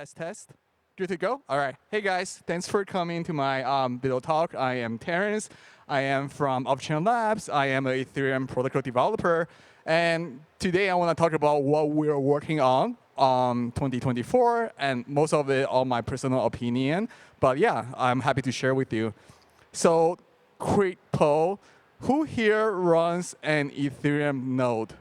Test, test. Good to go? All right. Hey, guys. Thanks for coming to my video talk. I am Terence. I am from Offchain Labs. I am an Ethereum protocol developer. And today I want to talk about what we're working on 2024, and most of it on my personal opinion. But yeah, I'm happy to share with you. So quick poll. Who here runs an Ethereum node?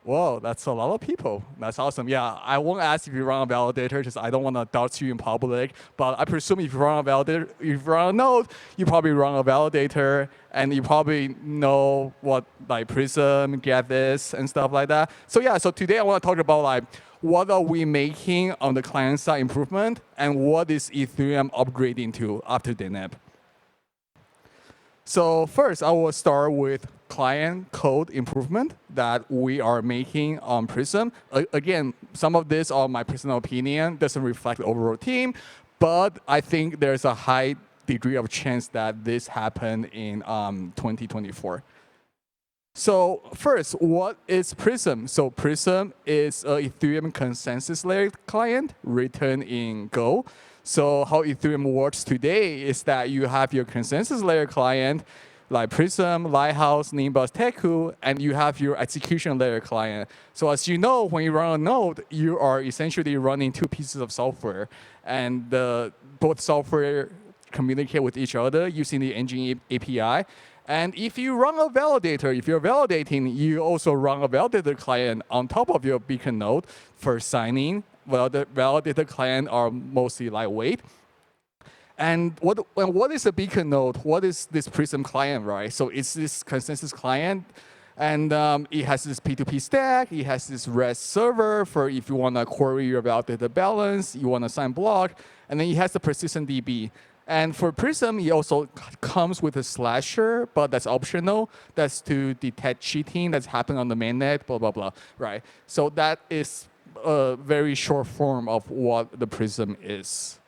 Whoa, that's a lot of people. That's awesome. Yeah, I won't ask if you run a validator because I don't want to doubt you in public. But I presume if you run a validator, if you run a node, you probably run a validator, and you probably know what like Prysm, get this, and stuff like that. So yeah, so today I want to talk about like what are we making on the client side improvement, and what is Ethereum upgrading to after DNAP. So first, I will start with client code improvement that we are making on Prysm. Again, some of this are my personal opinion, doesn't reflect the overall team, but I think there's a high degree of chance that this happened in 2024. So first, what is Prysm? So Prysm is an Ethereum consensus layer client written in Go. So how Ethereum works today is that you have your consensus layer client, like Prysm, Lighthouse, Nimbus, Teku, and you have your execution layer client. So as you know, when you run a node, you are essentially running two pieces of software, and both software communicate with each other using the engine API. And if you run a validator, if you're validating, you also run a validator client on top of your beacon node for signing. Well, the validator client are mostly lightweight. And what is a beacon node? What is this Prysm client, right? So it's this consensus client, and it has this P2P stack. It has this REST server for if you want to query your validator balance, you want to sign block, and then it has the persistent DB. And for Prysm, it also comes with a slasher, but that's optional. That's to detect cheating that's happened on the mainnet, blah, blah, blah, right? So that is a very short form of what the Prysm is.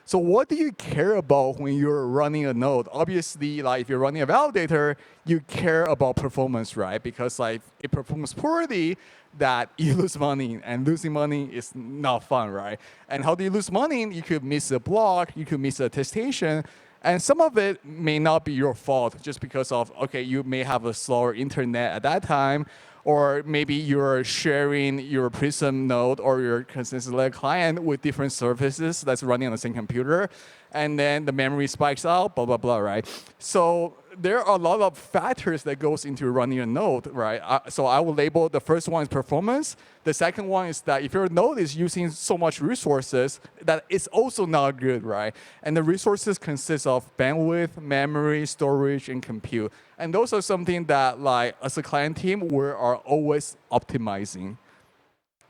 So what do you care about when you're running a node? Obviously, like if you're running a validator, you care about performance, right? Because like it performs poorly, that you lose money, and losing money is not fun, right? And how do you lose money? You could miss a block, you could miss a attestation, and some of it may not be your fault just because of, okay, you may have a slower internet at that time, or maybe you're sharing your Prysm node or your consensus layer client with different services that's running on the same computer, and then the memory spikes out, blah, blah, blah, right? So there are a lot of factors that goes into running a node, right? So I will label the first one is performance. The second one is that if your node is using so much resources, that it's also not good, right? And the resources consist of bandwidth, memory, storage, and compute. And those are something that, like, as a client team, we are always optimizing.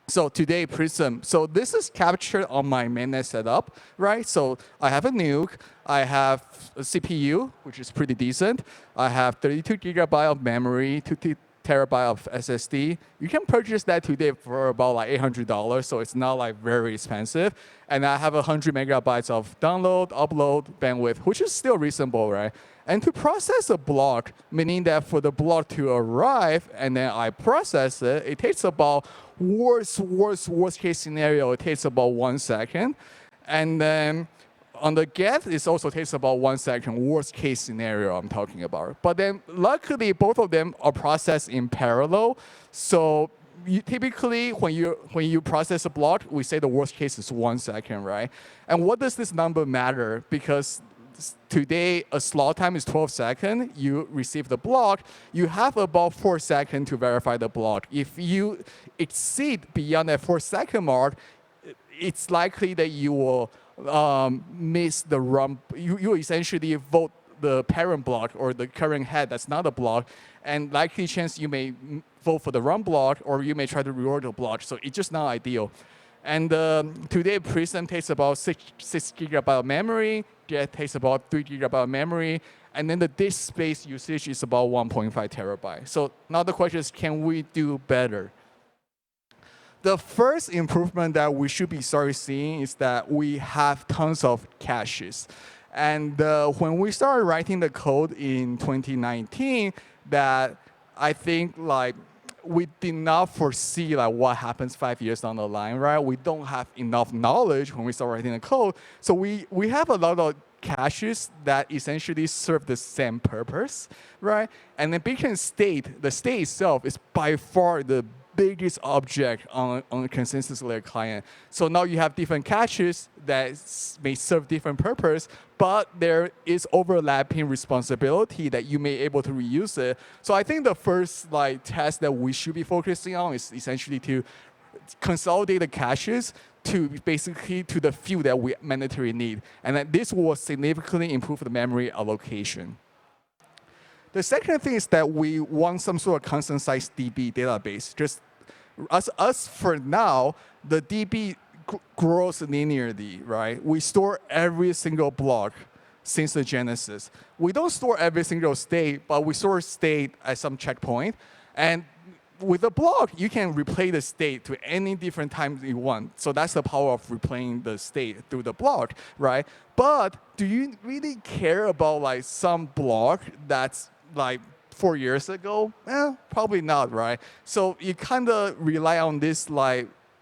So today, Prysm. So this is captured on my mainnet setup, right? So I have a nuke. I have a CPU, which is pretty decent. I have 32 gigabyte of memory, 2 terabyte of SSD. You can purchase that today for about like $800, so it's not like very expensive. And I have 100 megabytes of download, upload bandwidth, which is still reasonable, right? And to process a block, meaning that for the block to arrive and then I process it, it takes about worst case scenario, it takes about 1 second. And then on the get, it also takes about 1 second, worst case scenario I'm talking about. But then luckily, both of them are processed in parallel. So typically, when you process a block, we say the worst case is 1 second, right? And what does this number matter? Because today, a slot time is 12 seconds. You receive the block. You have about 4 seconds to verify the block. If you exceed beyond that 4-second mark, it's likely that you will miss the run. You essentially vote the parent block or the current head that's not a block, and likely chance you may vote for the run block, or you may try to reward the block. So it's just not ideal. And today, Prysm takes about 6 gigabyte of memory. Get takes about 3 gigabyte of memory. And then the disk space usage is about 1.5 terabyte. So now the question is, can we do better? The first improvement that we should be starting seeing is that we have tons of caches. And when we started writing the code in 2019, that I think like we did not foresee like what happens 5 years down the line, right? We don't have enough knowledge when we start writing the code. So we have a lot of caches that essentially serve the same purpose, right? And the beacon state, the state itself is by far the biggest object on a consensus layer client. So now you have different caches that may serve different purpose, but there is overlapping responsibility that you may able to reuse it. So I think the first task that we should be focusing on is essentially to consolidate the caches to basically to the few that we mandatory need. And that this will significantly improve the memory allocation. The second thing is that we want some sort of constant size DB database. Just us for now, the DB grows linearly, right? We store every single block since the genesis. We don't store every single state, but we store state at some checkpoint. And with a block, you can replay the state to any different times you want. So that's the power of replaying the state through the block, right? But do you really care about some block that's 4 years ago? Probably not, right? So you kind of rely on this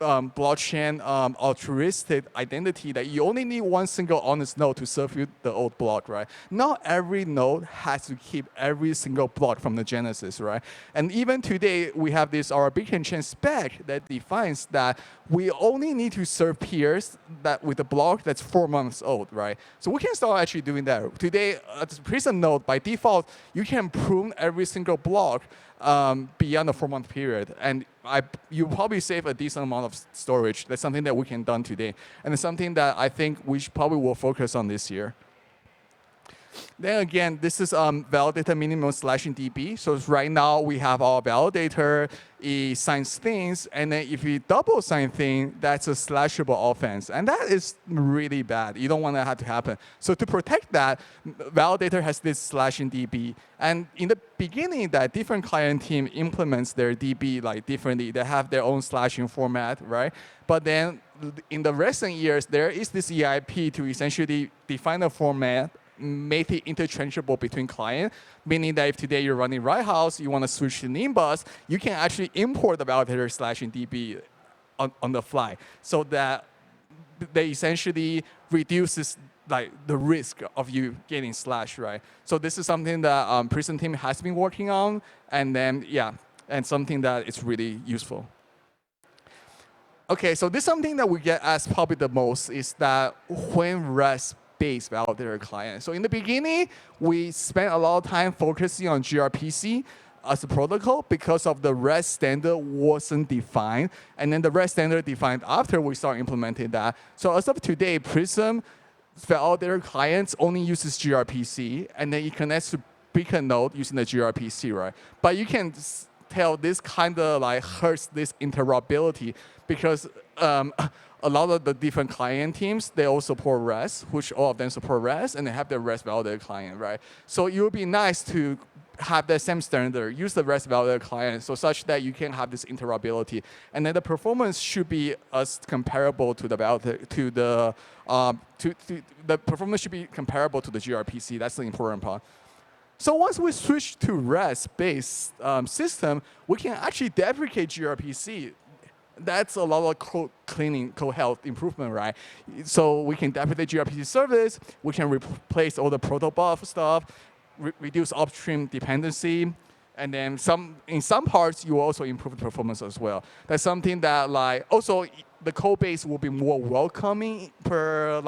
blockchain altruistic identity that you only need one single honest node to serve you the old block, right? Not every node has to keep every single block from the genesis, right? And even today, we have this our beacon chain spec that defines that we only need to serve peers that with a block that's 4 months old, right? So we can start actually doing that. Today, at the Prysm node, by default, you can prune every single block beyond the 4-month period. And you probably save a decent amount of storage. That's something that we can done today. And it's something that I think we probably will focus on this year. Then again, this is validator minimum slashing DB. So right now we have our validator, it signs things, and then if you double sign thing, that's a slashable offense. And that is really bad. You don't want that to happen. So to protect that, validator has this slashing DB. And in the beginning, that different client team implements their DB differently. They have their own slashing format, right? But then in the recent years, there is this EIP to essentially define a format, make it interchangeable between clients, meaning that if today you're running Writehouse, you want to switch to Nimbus, you can actually import the validator slashing DB on the fly, so that they essentially reduces the risk of you getting slashed, right? So this is something that Prysm team has been working on, and then and something that is really useful. Okay, so this is something that we get asked probably the most is that when REST-based validator client. So in the beginning, we spent a lot of time focusing on gRPC as a protocol because of the REST standard wasn't defined. And then the REST standard defined after we start implementing that. So as of today, Prysm validator clients only uses gRPC, and then it connects to beacon node using the gRPC, right? But you can tell this kind of hurts this interoperability because a lot of the different client teams, they all support REST, which all of them support REST, and they have their REST validator client, right? So it would be nice to have that same standard, use the REST validator client, so such that you can have this interoperability, and then the performance should be as comparable to the validator, the performance should be comparable to the gRPC. That's the important part. So once we switch to REST-based system, we can actually deprecate gRPC. That's a lot of code cleaning, code health improvement, right? So we can deprecate gRPC service, we can replace all the protobuf stuff, reduce upstream dependency, and then in some parts, you will also improve the performance as well. That's something that also the code base will be more welcoming per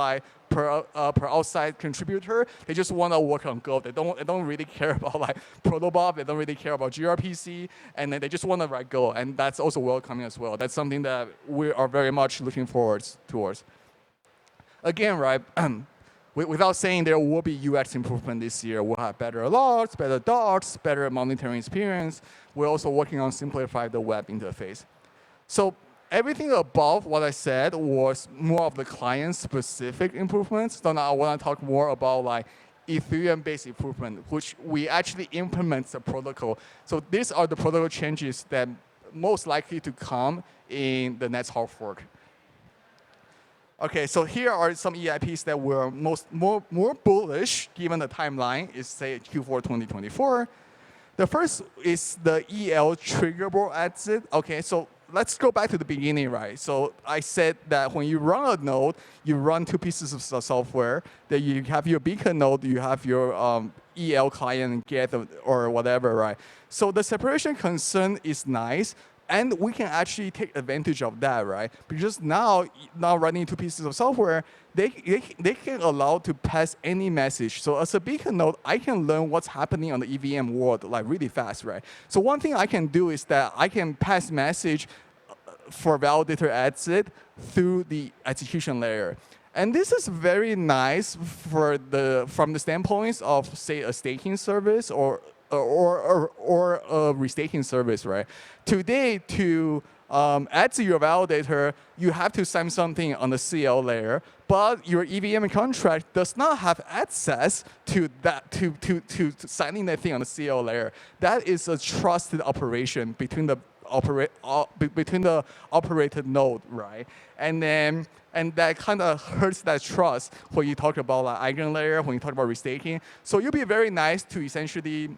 outside contributor. They just want to work on Go. They don't really care about protobuf. They don't really care about gRPC, and then they just want to write Go. And that's also welcoming as well. That's something that we are very much looking forward towards. Again, right? Without saying there will be UX improvement this year, we'll have better alerts, better docs, better monitoring experience. We're also working on simplifying the web interface. So everything above what I said was more of the client-specific improvements. So now I want to talk more about Ethereum-based improvement, which we actually implement the protocol. So these are the protocol changes that most likely to come in the next hard fork. Okay, so here are some EIPs that were more bullish given the timeline is say Q4 2024. The first is the EL triggerable exit. Okay, so let's go back to the beginning, right? So I said that when you run a node, you run two pieces of software. That you have your beacon node, you have your EL client get or whatever, right? So the separation concern is nice. And we can actually take advantage of that, right? Because now running two pieces of software, they can allow to pass any message. So as a beacon node, I can learn what's happening on the EVM world like really fast, right? So one thing I can do is that I can pass message for validator exit through the execution layer. And this is very nice from the standpoints of, say, a staking service or a restaking service, right? Today, to add to your validator, you have to sign something on the CL layer, but your EVM contract does not have access to that to signing that thing on the CL layer. That is a trusted operation between the operated node, right? And that kind of hurts that trust when you talk about like eigenlayer, when you talk about restaking. So it'll be very nice to essentially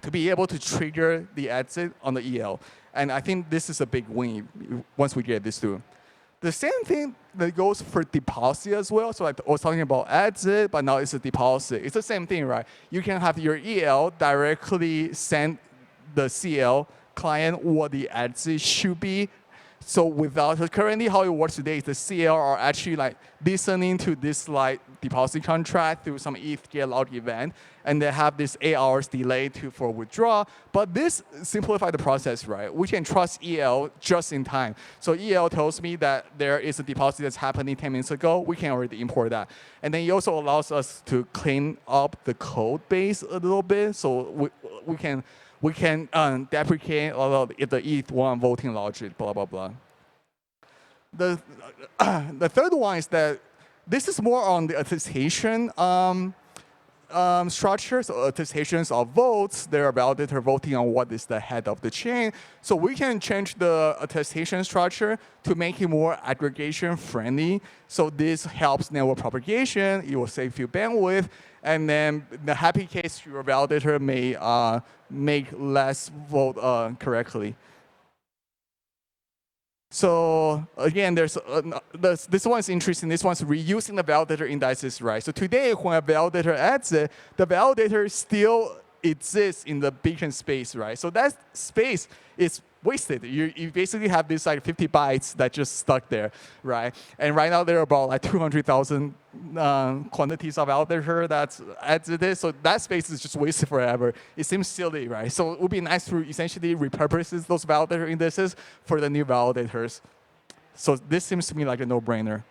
to be able to trigger the exit on the EL. And I think this is a big win once we get this through. The same thing that goes for deposit as well. So I was talking about exit, but now it's a deposit. It's the same thing, right? You can have your EL directly send the CL client what the exit should be. So currently how it works today is the CL are actually like listening to this like deposit contract through some ETH get log event, and they have this 8 hours delay for withdrawal. But this simplifies the process, right? We can trust EL just in time. So EL tells me that there is a deposit that's happening 10 minutes ago. We can already import that. And then it also allows us to clean up the code base a little bit. So we can deprecate all of the ETH1 voting logic, blah, blah, blah. The third one is that this is more on the attestation structure. So attestations of votes, they're validator voting on what is the head of the chain. So we can change the attestation structure to make it more aggregation friendly. So this helps network propagation. It will save you bandwidth. And then in the happy case, your validator may make less vote correctly. So again, this one's interesting. This one's reusing the validator indices, right? So today, when a validator adds it, the validator still exists in the beacon space, right? So that space is wasted. You basically have this like 50 bytes that just stuck there, right? And right now there are about like 200,000 quantities of validator that's added this. So that space is just wasted forever. It seems silly, right? So it would be nice to essentially repurpose those validator indices for the new validators. So this seems to me like a no-brainer.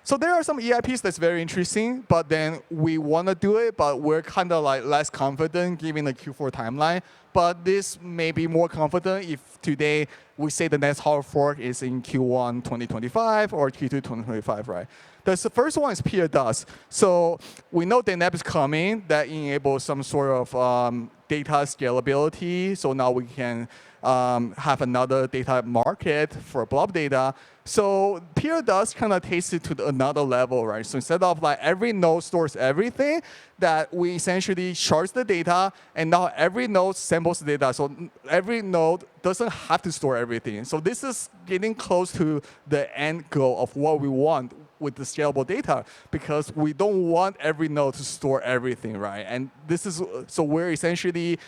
So there are some EIPs that's very interesting, but then we want to do it, but we're kind of like less confident given the Q4 timeline. But this may be more confident if today we say the next hard fork is in Q1 2025 or Q2 2025, right? The first one is peer dust. So we know DNAP is coming that enables some sort of data scalability. So now we can have another data market for blob data. So peer dust kind of takes it to another level, right? So instead of like every node stores everything, that we essentially shard the data, and now every node samples the data. So every node doesn't have to store everything. So this is getting close to the end goal of what we want with the scalable data, because we don't want every node to store everything, right? And this is, so we're essentially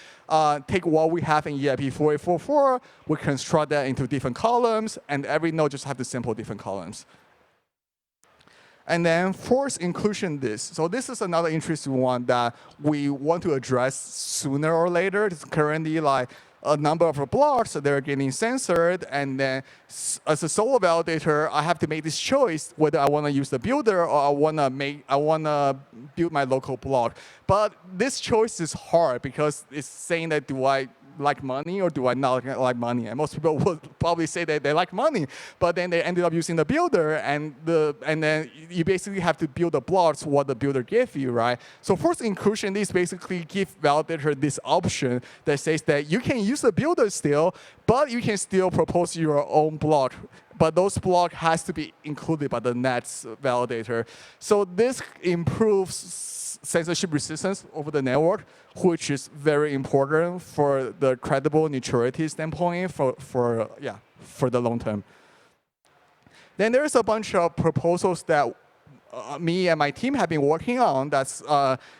take what we have in EIP 4844, we construct that into different columns, and every node just have to sample different columns. And then force inclusion disk. So this is another interesting one that we want to address sooner or later. It's currently like a number of blocks that they're getting censored, and then as a solo validator, I have to make this choice whether I want to use the builder or I want to build my local block. But this choice is hard because it's saying that do I like money or do I not like money? And most people would probably say that they like money, but then they ended up using the builder, and then you basically have to build the blocks what the builder gave you, right? So force inclusion is basically give validator this option that says that you can use the builder still, but you can still propose your own block but those blocks has to be included by the next validator. So this improves censorship resistance over the network, which is very important for the credible neutrality standpoint for the long term. Then there's a bunch of proposals that me and my team have been working on that's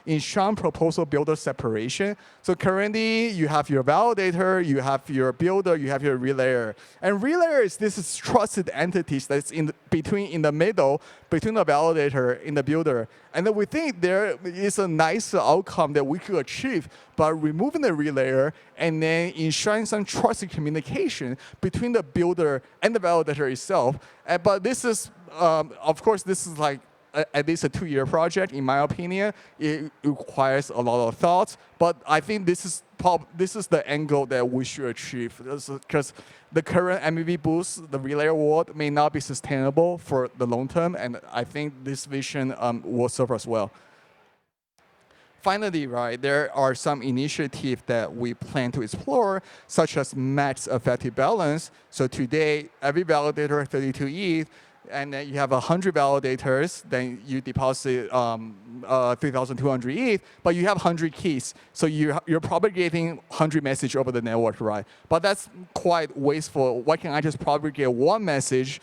ensuring proposal builder separation. So currently, you have your validator, you have your builder, you have your relayer. And relayer is this trusted entities that's in the middle between the validator and the builder. And then we think there is a nice outcome that we could achieve by removing the relayer and then ensuring some trusted communication between the builder and the validator itself. But this is, of course, this is like at least a 2-year project, in my opinion. It requires a lot of thought, but I think this is the angle that we should achieve, because the current MEV boost, the relayer world, may not be sustainable for the long term, and I think this vision will serve us well. Finally, right, there are some initiatives that we plan to explore, such as max effective balance. So today, every validator 32 ETH, and then you have 100 validators, then you deposit 3,200 ETH, but you have 100 keys. So you're propagating 100 messages over the network, right? But that's quite wasteful. Why can't I just propagate one message,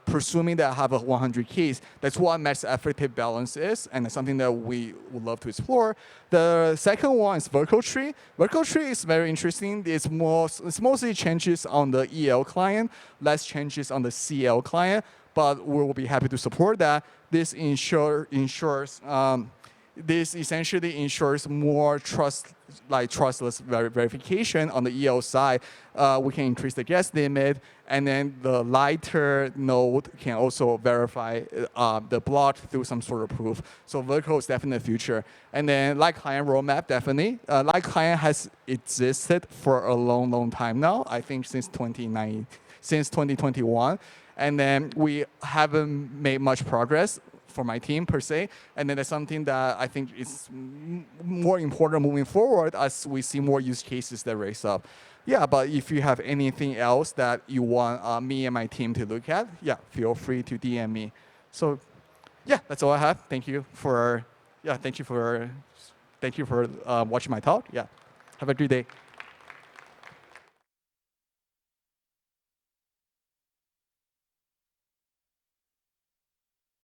presuming that I have 100 keys? That's what max effective balance is, and it's something that we would love to explore. The second one is virtual tree. Virtual tree is very interesting. It's mostly changes on the EL client, less changes on the CL client, but we will be happy to support that. This essentially ensures more trustless verification on the EL side. We can increase the guess limit, and then the lighter node can also verify the block through some sort of proof. So virtual is definitely the future. And then light client roadmap, definitely. Light client has existed for a long, long time now. I think since 2021. And then we haven't made much progress for my team per se, and then that's something that I think is more important moving forward as we see more use cases that raise up. Yeah, but if you have anything else that you want me and my team to look at, yeah, feel free to DM me. So, yeah, that's all I have. Thank you for watching my talk. Yeah, have a good day.